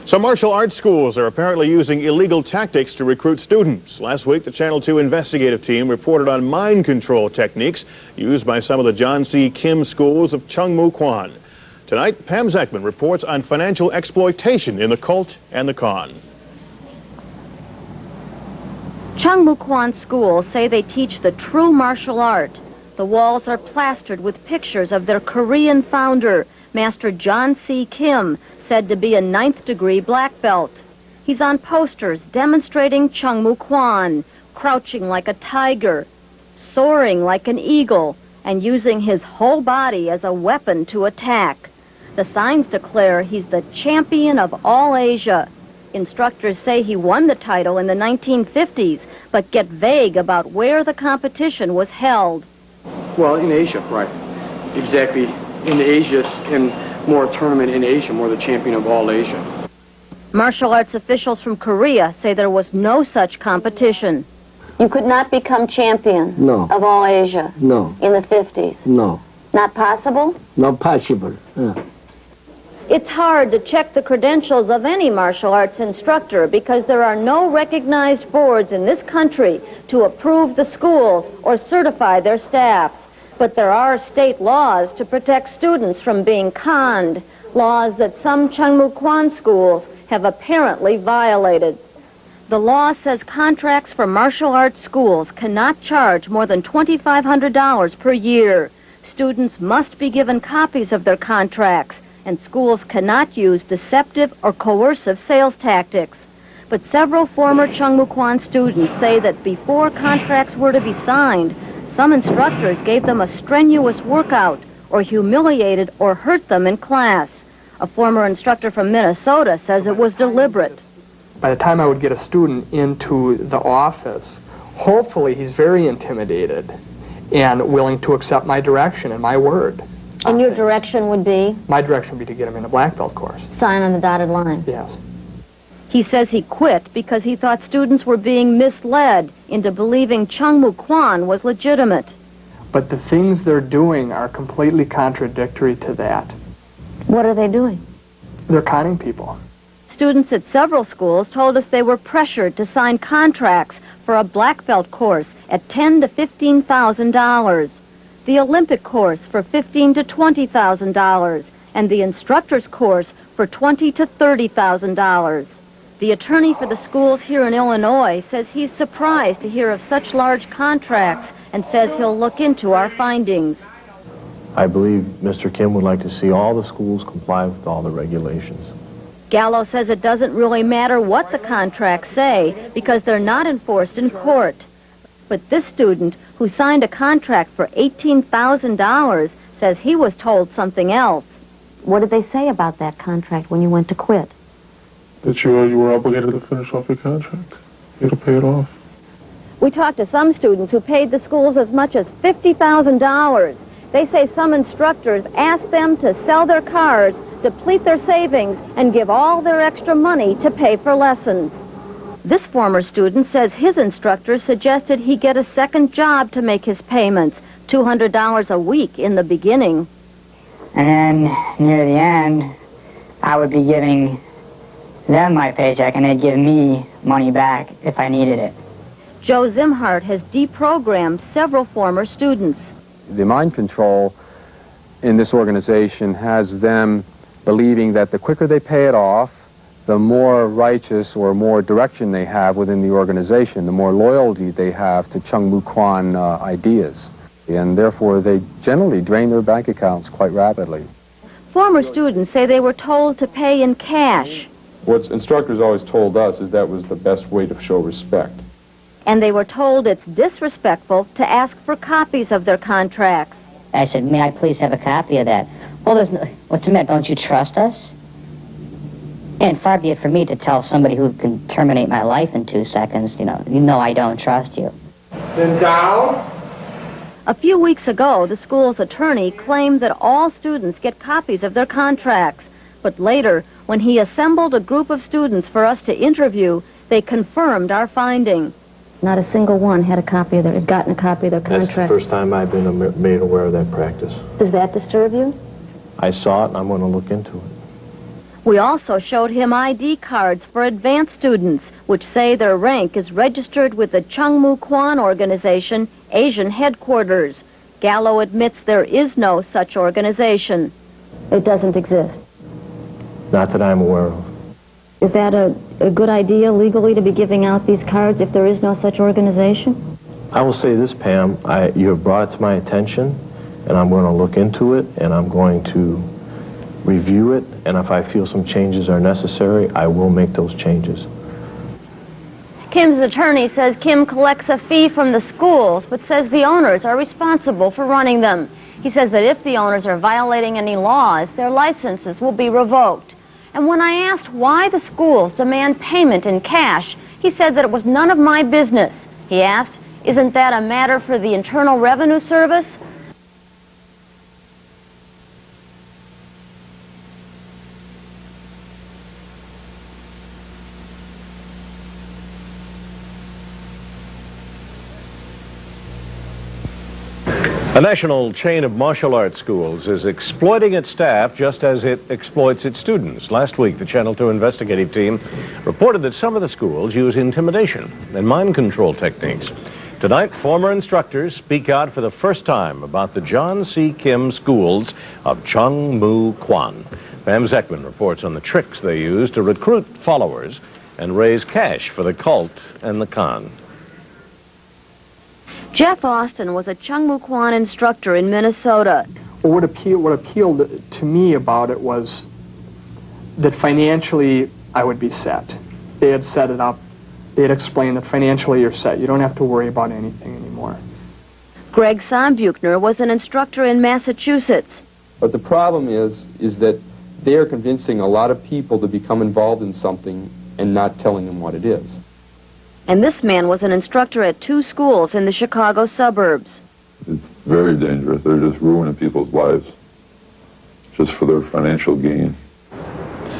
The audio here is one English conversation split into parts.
Some martial arts schools are apparently using illegal tactics to recruit students. Last week, the Channel 2 investigative team reported on mind control techniques used by some of the John C. Kim schools of Chung Moo Quan. Tonight, Pam Zekman reports on financial exploitation in the cult and the con. Chung Moo Quan schools say they teach the true martial art. The walls are plastered with pictures of their Korean founder, Master John C. Kim, said to be a 9th-degree black belt. He's on posters demonstrating Chung Moo Quan, crouching like a tiger, soaring like an eagle, and using his whole body as a weapon to attack. The signs declare he's the champion of all Asia. Instructors say he won the title in the 1950s, but get vague about where the competition was held. Well, in Asia, right. Exactly. In Asia, in more tournament in Asia, more the champion of all Asia. Martial arts officials from Korea say there was no such competition. You could not become champion of all Asia? No. In the 50s? No. Not possible? Not possible. It's hard to check the credentials of any martial arts instructor because there are no recognized boards in this country to approve the schools or certify their staffs. But there are state laws to protect students from being conned, laws that some Chung Moo Quan schools have apparently violated. The law says contracts for martial arts schools cannot charge more than $2,500 per year. Students must be given copies of their contracts, and schools cannot use deceptive or coercive sales tactics. But several former Chung Moo Quan students say that before contracts were to be signed, some instructors gave them a strenuous workout or humiliated or hurt them in class. A former instructor from Minnesota says it was deliberate. By the time I would get a student into the office, hopefully he's very intimidated and willing to accept my direction and my word. And your direction would be? My direction would be to get him in a black belt course. Sign on the dotted line? Yes. He says he quit because he thought students were being misled into believing Chung Moo Quan was legitimate. But the things they're doing are completely contradictory to that. What are they doing? They're conning people. Students at several schools told us they were pressured to sign contracts for a black belt course at $10,000 to $15,000, the Olympic course for $15,000 to $20,000, and the instructor's course for $20,000 to $30,000. The attorney for the schools here in Illinois says he's surprised to hear of such large contracts and says he'll look into our findings. I believe Mr. Kim would like to see all the schools comply with all the regulations. Gallo says it doesn't really matter what the contracts say because they're not enforced in court. But this student, who signed a contract for $18,000, says he was told something else. What did they say about that contract when you went to quit? That you were obligated to finish off your contract. You had to pay it off. We talked to some students who paid the schools as much as $50,000. They say some instructors asked them to sell their cars, deplete their savings, and give all their extra money to pay for lessons. This former student says his instructor suggested he get a second job to make his payments, $200 a week in the beginning. And then near the end, I would be giving them my paycheck and they'd give me money back if I needed it. Joe Zimhart has deprogrammed several former students. The mind control in this organization has them believing that the quicker they pay it off, the more righteous or more direction they have within the organization, the more loyalty they have to Chung Moo Quan ideas. And therefore, they generally drain their bank accounts quite rapidly. Former students say they were told to pay in cash. What instructors always told us is that was the best way to show respect. And they were told it's disrespectful to ask for copies of their contracts. I said, may I please have a copy of that? Well, what's the matter? Don't you trust us? And far be it for me to tell somebody who can terminate my life in 2 seconds, you know I don't trust you. Then down. A few weeks ago, the school's attorney claimed that all students get copies of their contracts. But later, when he assembled a group of students for us to interview, they confirmed our finding. Not a single one had gotten a copy of their contract. That's the first time I've been made aware of that practice. Does that disturb you? I saw it and I'm going to look into it. We also showed him ID cards for advanced students, which say their rank is registered with the Chung Moo Quan organization, Asian headquarters. Gallo admits there is no such organization. It doesn't exist. Not that I'm aware of. Is that a good idea legally to be giving out these cards if there is no such organization? I will say this, Pam, you have brought it to my attention, and I'm going to look into it, and I'm going to review it, and if I feel some changes are necessary, I will make those changes. Kim's attorney says Kim collects a fee from the schools, but says the owners are responsible for running them. He says that if the owners are violating any laws, their licenses will be revoked. And when I asked why the schools demand payment in cash, he said that it was none of my business. He asked, "Isn't that a matter for the Internal Revenue Service?" A national chain of martial arts schools is exploiting its staff just as it exploits its students. Last week, the Channel 2 investigative team reported that some of the schools use intimidation and mind control techniques. Tonight, former instructors speak out for the first time about the John C. Kim schools of Chung Moo Quan. Pam Zeckman reports on the tricks they use to recruit followers and raise cash for the cult and the con. Jeff Austin was a Chung Moo Quan instructor in Minnesota. What appealed to me about it was that financially I would be set. They had set it up. They had explained that financially you're set. You don't have to worry about anything anymore. Greg Sombuchner was an instructor in Massachusetts. But the problem is that they are convincing a lot of people to become involved in something and not telling them what it is. And this man was an instructor at 2 schools in the Chicago suburbs. It's very dangerous. They're just ruining people's lives just for their financial gain.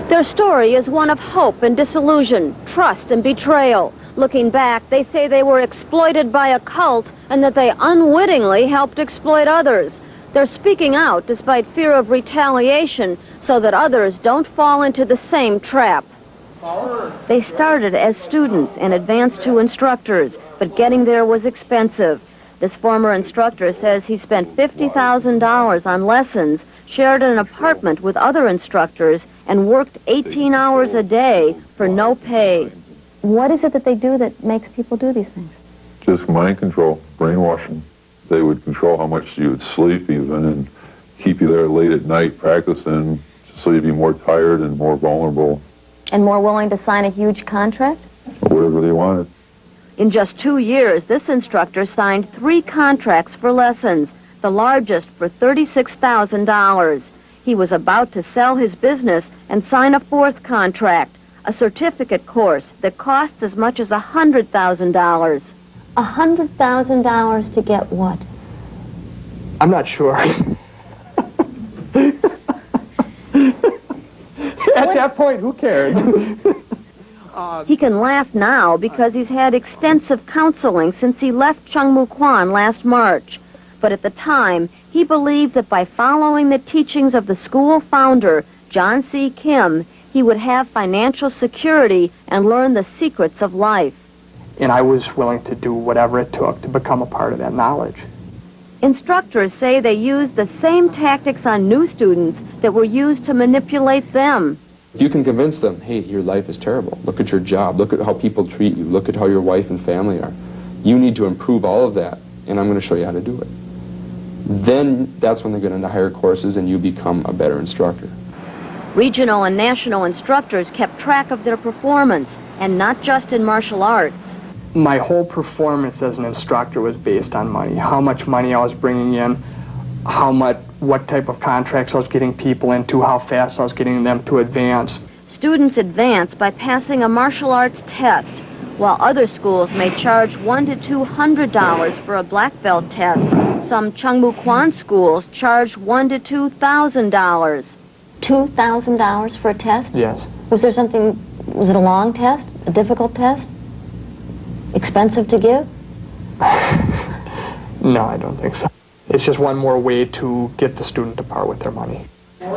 Their story is one of hope and disillusion, trust and betrayal. Looking back, they say they were exploited by a cult and that they unwittingly helped exploit others. They're speaking out despite fear of retaliation so that others don't fall into the same trap. They started as students and advanced to instructors, but getting there was expensive. This former instructor says he spent $50,000 on lessons, shared an apartment with other instructors, and worked 18 hours a day for no pay. What is it that they do that makes people do these things? Just mind control, brainwashing. They would control how much you would sleep even and keep you there late at night practicing so you'd be more tired and more vulnerable. And more willing to sign a huge contract? Or whatever they wanted. In just 2 years, this instructor signed 3 contracts for lessons, the largest for $36,000. He was about to sell his business and sign a 4th contract, a certificate course that costs as much as $100,000. $100,000 to get what? I'm not sure. At that point, who cared? He can laugh now because he's had extensive counseling since he left Chung Moo Quan last March. But at the time, he believed that by following the teachings of the school founder, John C. Kim, he would have financial security and learn the secrets of life. And I was willing to do whatever it took to become a part of that knowledge. Instructors say they used the same tactics on new students that were used to manipulate them. If you can convince them, hey, your life is terrible. Look at your job. Look at how people treat you. Look at how your wife and family are. You need to improve all of that, and I'm going to show you how to do it. Then that's when they get into higher courses and you become a better instructor. Regional and national instructors kept track of their performance, and not just in martial arts. My whole performance as an instructor was based on money. How much money I was bringing in, what type of contracts I was getting people into, how fast I was getting them to advance. Students advance by passing a martial arts test, while other schools may charge $100 to $200 for a black belt test. Some Chung Moo Quan schools charge $1,000 to $2,000. $2,000 for a test? Yes. Was it a long test? A difficult test? Expensive to give? No, I don't think so. It's just one more way to get the student to part with their money.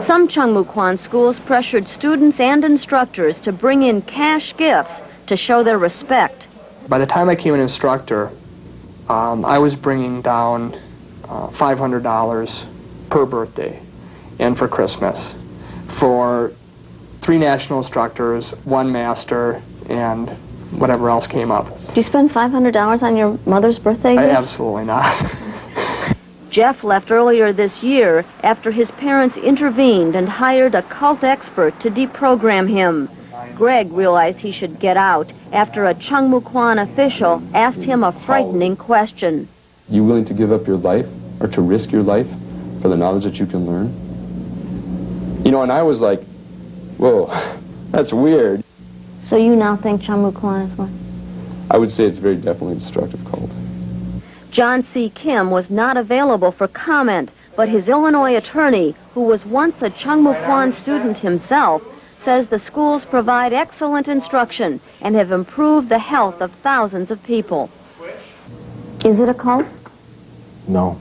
Some Chung Moo Quan schools pressured students and instructors to bring in cash gifts to show their respect. By the time I became an instructor, I was bringing down $500 per birthday and for Christmas for 3 national instructors, 1 master, and whatever else came up. Do you spend $500 on your mother's birthday gift? Absolutely not. Jeff left earlier this year after his parents intervened and hired a cult expert to deprogram him. Greg realized he should get out after a Chung Moo Quan official asked him a frightening question. You willing to give up your life or to risk your life for the knowledge that you can learn? You know, and I was like, whoa, that's weird. So you now think Chung Moo Quan is what? I would say it's very definitely a destructive cult. John C. Kim was not available for comment, but his Illinois attorney, who was once a Chung Moo Quan student himself, says the schools provide excellent instruction and have improved the health of thousands of people. Is it a cult? No.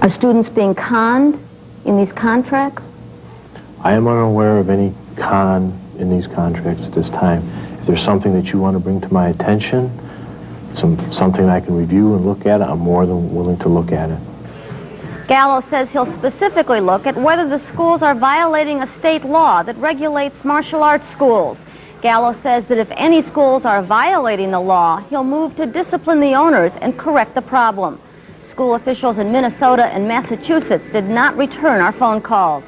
Are students being conned in these contracts? I am unaware of any con in these contracts at this time. If there's something that you want to bring to my attention, something I can review and look at, I'm more than willing to look at it. Gallo says he'll specifically look at whether the schools are violating a state law that regulates martial arts schools. Gallo says that if any schools are violating the law, he'll move to discipline the owners and correct the problem. School officials in Minnesota and Massachusetts did not return our phone calls.